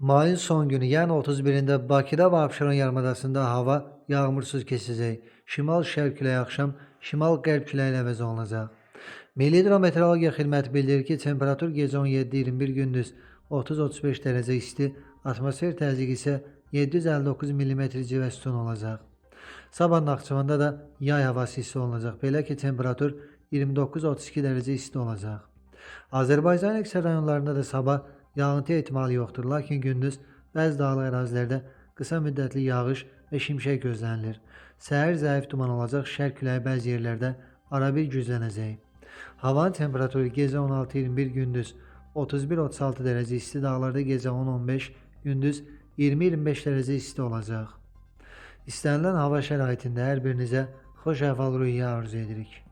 Mayın son günü, yəni 31-də Bakıda və Abşeron yarımadasında hava yağmursuz keçəcək. Şimal-şərq küləyi axşam şimal-qərb küləyi ilə əvəz olunacaq. Milli Hidrometeorologiya Xidməti bildirir ki, temperatur gecə 17-21, gündüz 30-35 dərəcə isti, atmosfer təzyiqi isə 759 mm civə sütun olacaq. Sabah Naxçıvanda da yay havası isti olacaq. Belə ki, temperatur 29-32 dərəcə isti olacaq. Azərbaycanın əksər rayonlarında da sabah yağıntı ehtimalı yoxdur, lakin gündüz bəzi dağlıq ərazilərdə qısa müddətli yağış və şimşək gözlənilir. Səhər zəif duman olacaq, şərq küləyi bəzi yerlərdə arabir güclənəcək. Havanın temperaturu gecə 16-21, gündüz 31-36 dərəcə isti, dağlarda gecə 10-15, gündüz 20-25 dərəcə isti olacaq. İstənilən hava şəraitində hər birinizə xoş əhval-ruhiyyə arzu edirik.